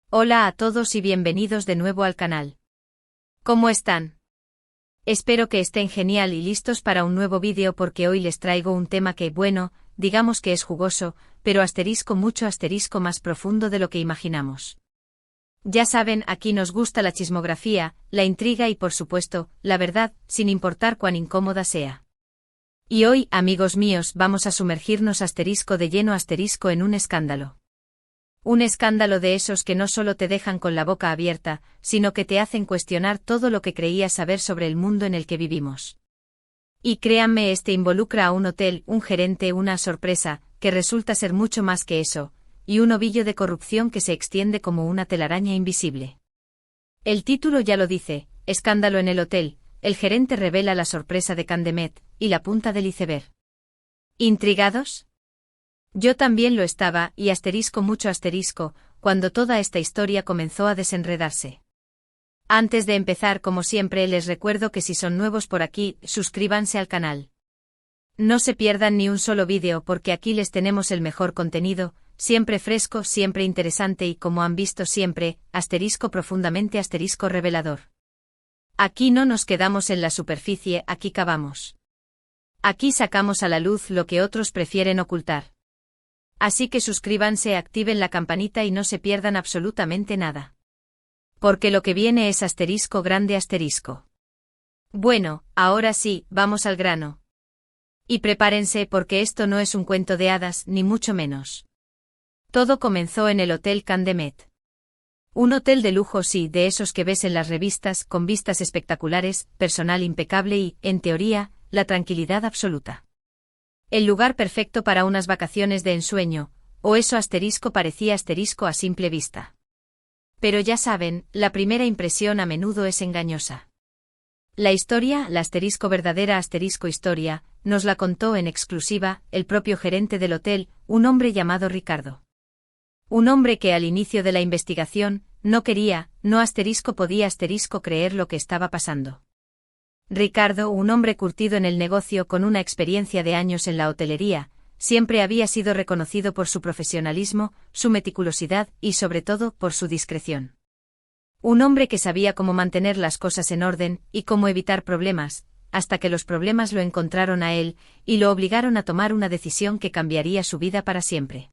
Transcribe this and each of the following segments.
Hola a todos y bienvenidos de nuevo al canal. ¿Cómo están? Espero que estén genial y listos para un nuevo vídeo porque hoy les traigo un tema que, bueno, digamos que es jugoso, pero mucho asterisco más profundo de lo que imaginamos. Ya saben, aquí nos gusta la chismografía, la intriga y por supuesto, la verdad, sin importar cuán incómoda sea. Y hoy, amigos míos, vamos a sumergirnos de lleno en un escándalo. Un escándalo de esos que no solo te dejan con la boca abierta, sino que te hacen cuestionar todo lo que creías saber sobre el mundo en el que vivimos. Y créanme, este involucra a un hotel, un gerente, una sorpresa, que resulta ser mucho más que eso, y un ovillo de corrupción que se extiende como una telaraña invisible. El título ya lo dice, escándalo en el hotel, el gerente revela la sorpresa de Candemet, y la punta del iceberg. ¿Intrigados? Yo también lo estaba, y mucho asterisco, cuando toda esta historia comenzó a desenredarse. Antes de empezar, como siempre, les recuerdo que si son nuevos por aquí, suscríbanse al canal. No se pierdan ni un solo vídeo porque aquí les tenemos el mejor contenido, siempre fresco, siempre interesante y como han visto siempre, profundamente revelador. Aquí no nos quedamos en la superficie, aquí cavamos. Aquí sacamos a la luz lo que otros prefieren ocultar. Así que suscríbanse, activen la campanita y no se pierdan absolutamente nada. Porque lo que viene es grande. Bueno, ahora sí, vamos al grano. Y prepárense porque esto no es un cuento de hadas, ni mucho menos. Todo comenzó en el Hotel Candemet. Un hotel de lujo, sí, de esos que ves en las revistas, con vistas espectaculares, personal impecable y, en teoría, la tranquilidad absoluta. El lugar perfecto para unas vacaciones de ensueño, o eso parecía a simple vista. Pero ya saben, la primera impresión a menudo es engañosa. La historia, la verdadera historia, nos la contó en exclusiva el propio gerente del hotel, un hombre llamado Ricardo. Un hombre que al inicio de la investigación, no podía creer lo que estaba pasando. Ricardo, un hombre curtido en el negocio con una experiencia de años en la hotelería, siempre había sido reconocido por su profesionalismo, su meticulosidad y sobre todo por su discreción. Un hombre que sabía cómo mantener las cosas en orden y cómo evitar problemas, hasta que los problemas lo encontraron a él y lo obligaron a tomar una decisión que cambiaría su vida para siempre.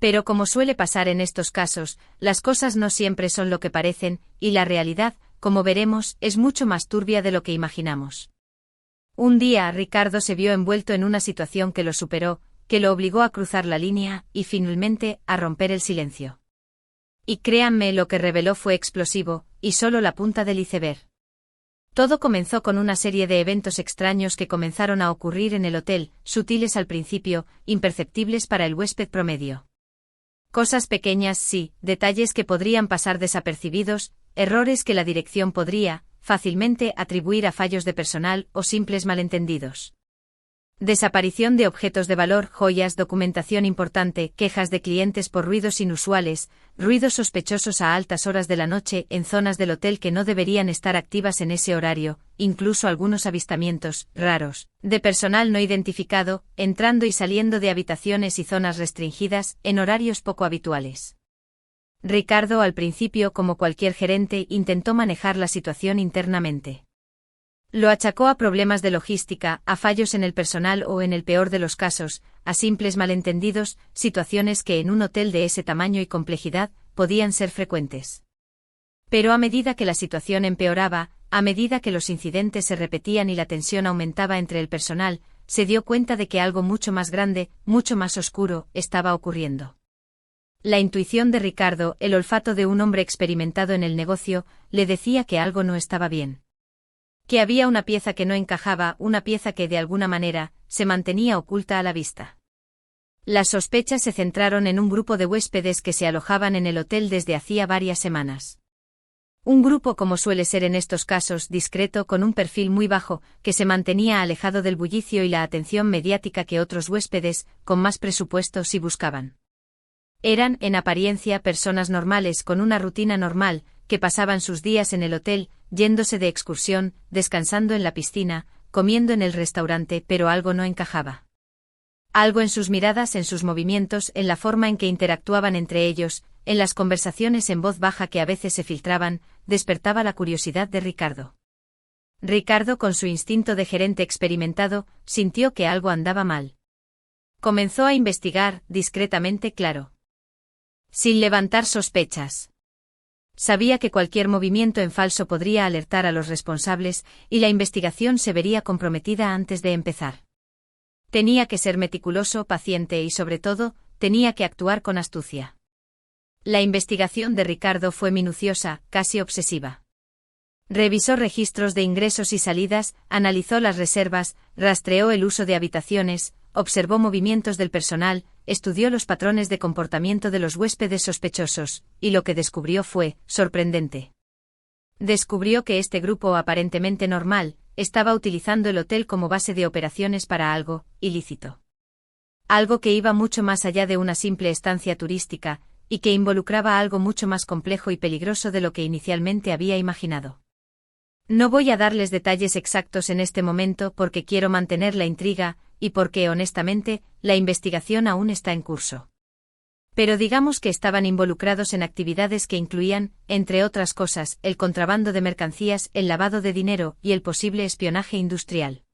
Pero como suele pasar en estos casos, las cosas no siempre son lo que parecen, y la realidad, como veremos, es mucho más turbia de lo que imaginamos. Un día, Ricardo se vio envuelto en una situación que lo superó, que lo obligó a cruzar la línea y finalmente a romper el silencio. Y créanme, lo que reveló fue explosivo, y solo la punta del iceberg. Todo comenzó con una serie de eventos extraños que comenzaron a ocurrir en el hotel, sutiles al principio, imperceptibles para el huésped promedio. Cosas pequeñas, sí, detalles que podrían pasar desapercibidos, errores que la dirección podría, fácilmente, atribuir a fallos de personal o simples malentendidos. Desaparición de objetos de valor, joyas, documentación importante, quejas de clientes por ruidos inusuales, ruidos sospechosos a altas horas de la noche en zonas del hotel que no deberían estar activas en ese horario, incluso algunos avistamientos, raros, de personal no identificado, entrando y saliendo de habitaciones y zonas restringidas, en horarios poco habituales. Ricardo, al principio, como cualquier gerente, intentó manejar la situación internamente. Lo achacó a problemas de logística, a fallos en el personal o, en el peor de los casos, a simples malentendidos, situaciones que en un hotel de ese tamaño y complejidad, podían ser frecuentes. Pero a medida que la situación empeoraba, a medida que los incidentes se repetían y la tensión aumentaba entre el personal, se dio cuenta de que algo mucho más grande, mucho más oscuro, estaba ocurriendo. La intuición de Ricardo, el olfato de un hombre experimentado en el negocio, le decía que algo no estaba bien. Que había una pieza que no encajaba, una pieza que de alguna manera, se mantenía oculta a la vista. Las sospechas se centraron en un grupo de huéspedes que se alojaban en el hotel desde hacía varias semanas. Un grupo, como suele ser en estos casos, discreto, con un perfil muy bajo, que se mantenía alejado del bullicio y la atención mediática que otros huéspedes, con más presupuesto, sí buscaban. Eran, en apariencia, personas normales con una rutina normal, que pasaban sus días en el hotel, yéndose de excursión, descansando en la piscina, comiendo en el restaurante, pero algo no encajaba. Algo en sus miradas, en sus movimientos, en la forma en que interactuaban entre ellos, en las conversaciones en voz baja que a veces se filtraban, despertaba la curiosidad de Ricardo. Ricardo, con su instinto de gerente experimentado, sintió que algo andaba mal. Comenzó a investigar, discretamente, claro. Sin levantar sospechas. Sabía que cualquier movimiento en falso podría alertar a los responsables, y la investigación se vería comprometida antes de empezar. Tenía que ser meticuloso, paciente y, sobre todo, tenía que actuar con astucia. La investigación de Ricardo fue minuciosa, casi obsesiva. Revisó registros de ingresos y salidas, analizó las reservas, rastreó el uso de habitaciones, observó movimientos del personal, estudió los patrones de comportamiento de los huéspedes sospechosos, y lo que descubrió fue sorprendente. Descubrió que este grupo aparentemente normal estaba utilizando el hotel como base de operaciones para algo ilícito. Algo que iba mucho más allá de una simple estancia turística, y que involucraba algo mucho más complejo y peligroso de lo que inicialmente había imaginado. No voy a darles detalles exactos en este momento porque quiero mantener la intriga, y porque, honestamente, la investigación aún está en curso. Pero digamos que estaban involucrados en actividades que incluían, entre otras cosas, el contrabando de mercancías, el lavado de dinero y el posible espionaje industrial.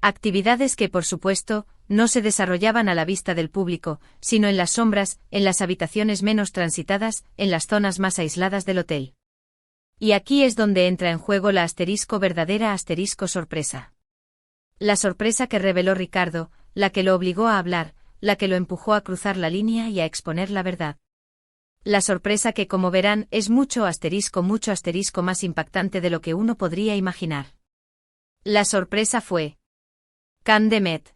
Actividades que, por supuesto, no se desarrollaban a la vista del público, sino en las sombras, en las habitaciones menos transitadas, en las zonas más aisladas del hotel. Y aquí es donde entra en juego la verdadera sorpresa. La sorpresa que reveló Ricardo, la que lo obligó a hablar, la que lo empujó a cruzar la línea y a exponer la verdad. La sorpresa que, como verán, es mucho más impactante de lo que uno podría imaginar. La sorpresa fue Camp de Met.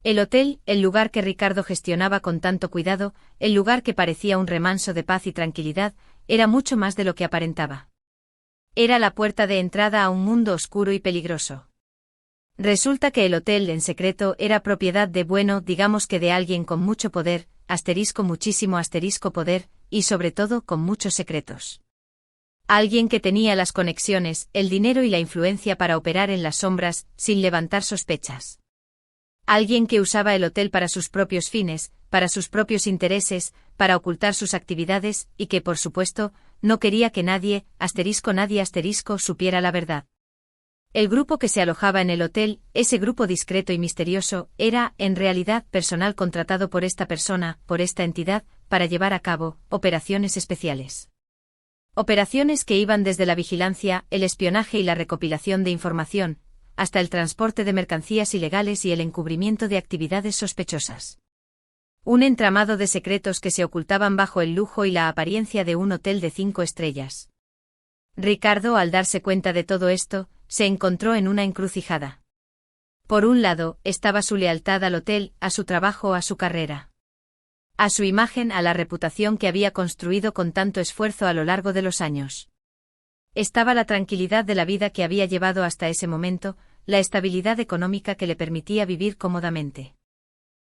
El hotel, el lugar que Ricardo gestionaba con tanto cuidado, el lugar que parecía un remanso de paz y tranquilidad, era mucho más de lo que aparentaba. Era la puerta de entrada a un mundo oscuro y peligroso. Resulta que el hotel, en secreto, era propiedad digamos que de alguien con mucho poder, muchísimo poder, y sobre todo con muchos secretos. Alguien que tenía las conexiones, el dinero y la influencia para operar en las sombras, sin levantar sospechas. Alguien que usaba el hotel para sus propios fines, para sus propios intereses, para ocultar sus actividades, y que, por supuesto, no quería que nadie supiera la verdad. El grupo que se alojaba en el hotel, ese grupo discreto y misterioso, era, en realidad, personal contratado por esta persona, por esta entidad, para llevar a cabo operaciones especiales. Operaciones que iban desde la vigilancia, el espionaje y la recopilación de información, hasta el transporte de mercancías ilegales y el encubrimiento de actividades sospechosas. Un entramado de secretos que se ocultaban bajo el lujo y la apariencia de un hotel de 5 estrellas. Ricardo, al darse cuenta de todo esto, se encontró en una encrucijada. Por un lado, estaba su lealtad al hotel, a su trabajo, a su carrera. A su imagen, a la reputación que había construido con tanto esfuerzo a lo largo de los años. Estaba la tranquilidad de la vida que había llevado hasta ese momento, la estabilidad económica que le permitía vivir cómodamente.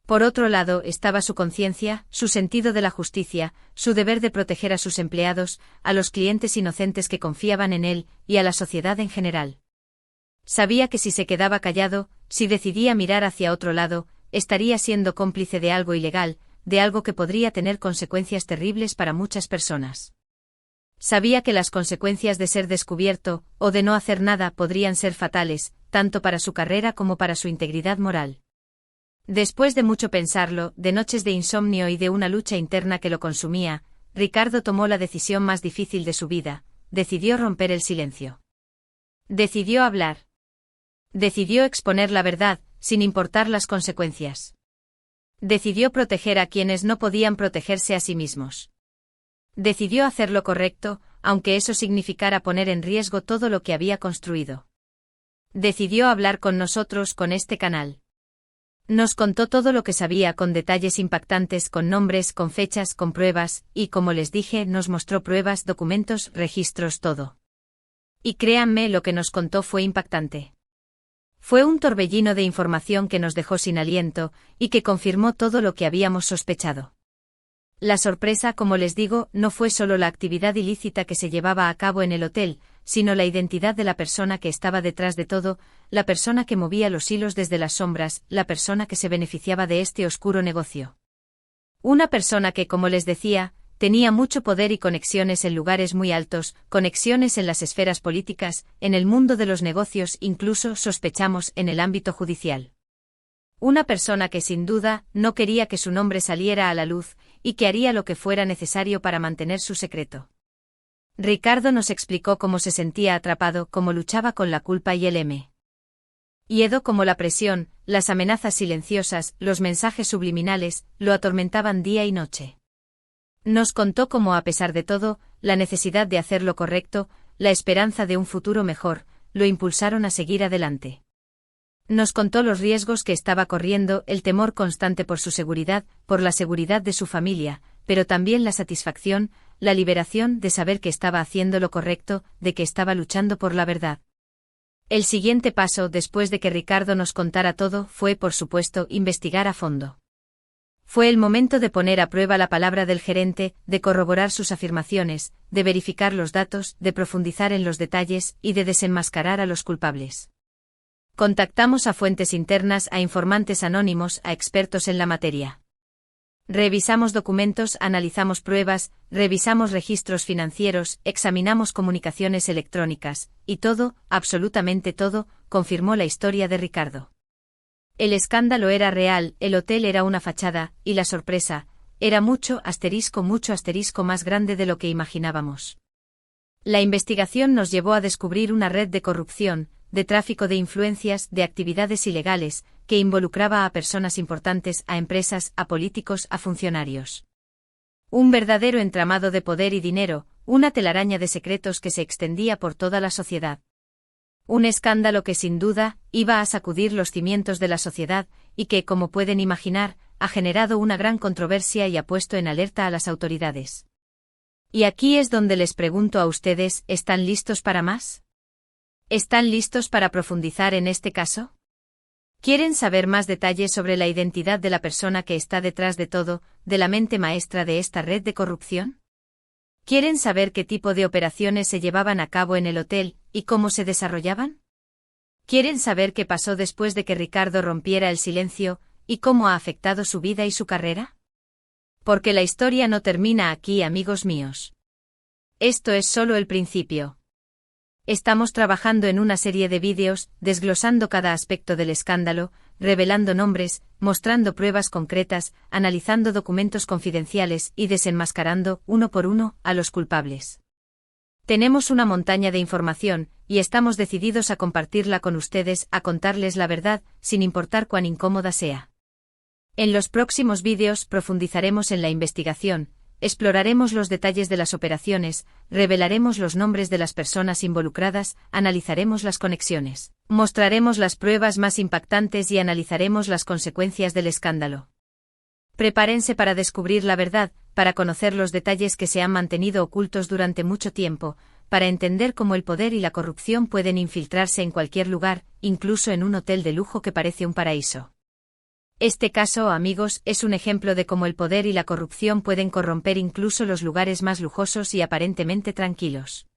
Por otro lado estaba su conciencia, su sentido de la justicia, su deber de proteger a sus empleados, a los clientes inocentes que confiaban en él, y a la sociedad en general. Sabía que si se quedaba callado, si decidía mirar hacia otro lado, estaría siendo cómplice de algo ilegal, de algo que podría tener consecuencias terribles para muchas personas. Sabía que las consecuencias de ser descubierto, o de no hacer nada, podrían ser fatales, tanto para su carrera como para su integridad moral. Después de mucho pensarlo, de noches de insomnio y de una lucha interna que lo consumía, Ricardo tomó la decisión más difícil de su vida, decidió romper el silencio. Decidió hablar. Decidió exponer la verdad, sin importar las consecuencias. Decidió proteger a quienes no podían protegerse a sí mismos. Decidió hacer lo correcto, aunque eso significara poner en riesgo todo lo que había construido. Decidió hablar con nosotros, con este canal. Nos contó todo lo que sabía con detalles impactantes, con nombres, con fechas, con pruebas, y como les dije, nos mostró pruebas, documentos, registros, todo. Y créanme, lo que nos contó fue impactante. Fue un torbellino de información que nos dejó sin aliento, y que confirmó todo lo que habíamos sospechado. La sorpresa, como les digo, no fue solo la actividad ilícita que se llevaba a cabo en el hotel, sino la identidad de la persona que estaba detrás de todo, la persona que movía los hilos desde las sombras, la persona que se beneficiaba de este oscuro negocio. Una persona que, como les decía, tenía mucho poder y conexiones en lugares muy altos, conexiones en las esferas políticas, en el mundo de los negocios, incluso sospechamos en el ámbito judicial. Una persona que sin duda no quería que su nombre saliera a la luz, y que haría lo que fuera necesario para mantener su secreto. Ricardo nos explicó cómo se sentía atrapado, cómo luchaba con la culpa y el miedo, como la presión, las amenazas silenciosas, los mensajes subliminales, lo atormentaban día y noche. Nos contó cómo, a pesar de todo, la necesidad de hacer lo correcto, la esperanza de un futuro mejor, lo impulsaron a seguir adelante. Nos contó los riesgos que estaba corriendo, el temor constante por su seguridad, por la seguridad de su familia, pero también la satisfacción, la liberación de saber que estaba haciendo lo correcto, de que estaba luchando por la verdad. El siguiente paso, después de que Ricardo nos contara todo, fue, por supuesto, investigar a fondo. Fue el momento de poner a prueba la palabra del gerente, de corroborar sus afirmaciones, de verificar los datos, de profundizar en los detalles y de desenmascarar a los culpables. Contactamos a fuentes internas, a informantes anónimos, a expertos en la materia. Revisamos documentos, analizamos pruebas, revisamos registros financieros, examinamos comunicaciones electrónicas, y todo, absolutamente todo, confirmó la historia de Ricardo. El escándalo era real, el hotel era una fachada, y la sorpresa, era mucho asterisco más grande de lo que imaginábamos. La investigación nos llevó a descubrir una red de corrupción, de tráfico de influencias, de actividades ilegales, que involucraba a personas importantes, a empresas, a políticos, a funcionarios. Un verdadero entramado de poder y dinero, una telaraña de secretos que se extendía por toda la sociedad. Un escándalo que sin duda iba a sacudir los cimientos de la sociedad y que, como pueden imaginar, ha generado una gran controversia y ha puesto en alerta a las autoridades. Y aquí es donde les pregunto a ustedes, ¿están listos para más? ¿Están listos para profundizar en este caso? ¿Quieren saber más detalles sobre la identidad de la persona que está detrás de todo, de la mente maestra de esta red de corrupción? ¿Quieren saber qué tipo de operaciones se llevaban a cabo en el hotel y cómo se desarrollaban? ¿Quieren saber qué pasó después de que Ricardo rompiera el silencio y cómo ha afectado su vida y su carrera? Porque la historia no termina aquí, amigos míos. Esto es solo el principio. Estamos trabajando en una serie de vídeos, desglosando cada aspecto del escándalo, revelando nombres, mostrando pruebas concretas, analizando documentos confidenciales y desenmascarando, uno por uno, a los culpables. Tenemos una montaña de información, y estamos decididos a compartirla con ustedes, a contarles la verdad, sin importar cuán incómoda sea. En los próximos vídeos profundizaremos en la investigación, exploraremos los detalles de las operaciones, revelaremos los nombres de las personas involucradas, analizaremos las conexiones, mostraremos las pruebas más impactantes y analizaremos las consecuencias del escándalo. Prepárense para descubrir la verdad, para conocer los detalles que se han mantenido ocultos durante mucho tiempo, para entender cómo el poder y la corrupción pueden infiltrarse en cualquier lugar, incluso en un hotel de lujo que parece un paraíso. Este caso, amigos, es un ejemplo de cómo el poder y la corrupción pueden corromper incluso los lugares más lujosos y aparentemente tranquilos.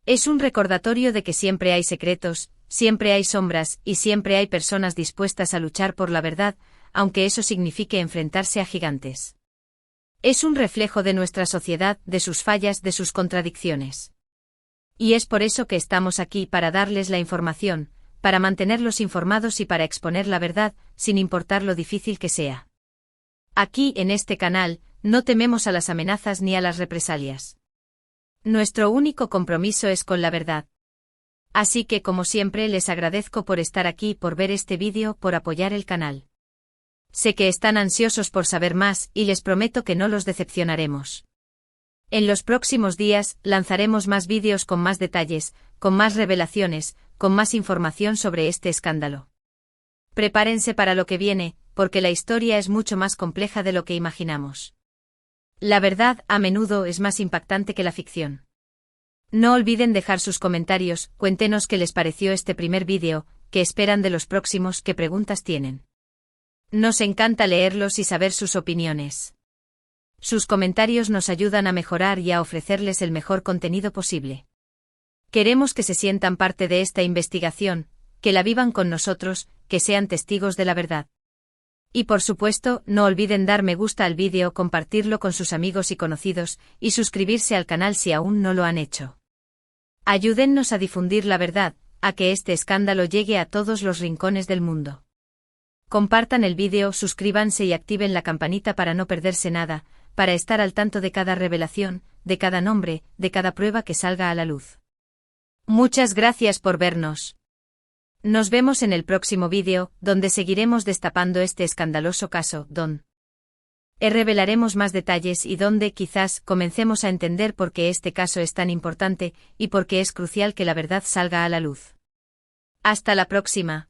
Es un recordatorio de que siempre hay secretos, siempre hay sombras y siempre hay personas dispuestas a luchar por la verdad, aunque eso signifique enfrentarse a gigantes. Es un reflejo de nuestra sociedad, de sus fallas, de sus contradicciones. Y es por eso que estamos aquí, para darles la información, para mantenerlos informados y para exponer la verdad, sin importar lo difícil que sea. Aquí, en este canal, no tememos a las amenazas ni a las represalias. Nuestro único compromiso es con la verdad. Así que, como siempre, les agradezco por estar aquí, por ver este vídeo, por apoyar el canal. Sé que están ansiosos por saber más, y les prometo que no los decepcionaremos. En los próximos días, lanzaremos más vídeos con más detalles, con más revelaciones, con más información sobre este escándalo. Prepárense para lo que viene, porque la historia es mucho más compleja de lo que imaginamos. La verdad, a menudo, es más impactante que la ficción. No olviden dejar sus comentarios, cuéntenos qué les pareció este primer vídeo, qué esperan de los próximos, qué preguntas tienen. Nos encanta leerlos y saber sus opiniones. Sus comentarios nos ayudan a mejorar y a ofrecerles el mejor contenido posible. Queremos que se sientan parte de esta investigación, que la vivan con nosotros, que sean testigos de la verdad. Y por supuesto, no olviden dar me gusta al vídeo, compartirlo con sus amigos y conocidos, y suscribirse al canal si aún no lo han hecho. Ayúdennos a difundir la verdad, a que este escándalo llegue a todos los rincones del mundo. Compartan el vídeo, suscríbanse y activen la campanita para no perderse nada, para estar al tanto de cada revelación, de cada nombre, de cada prueba que salga a la luz. Muchas gracias por vernos. Nos vemos en el próximo vídeo, donde seguiremos destapando este escandaloso caso, donde revelaremos más detalles y donde quizás comencemos a entender por qué este caso es tan importante y por qué es crucial que la verdad salga a la luz. Hasta la próxima.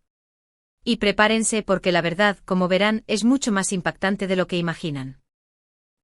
Y prepárense porque la verdad, como verán, es mucho más impactante de lo que imaginan.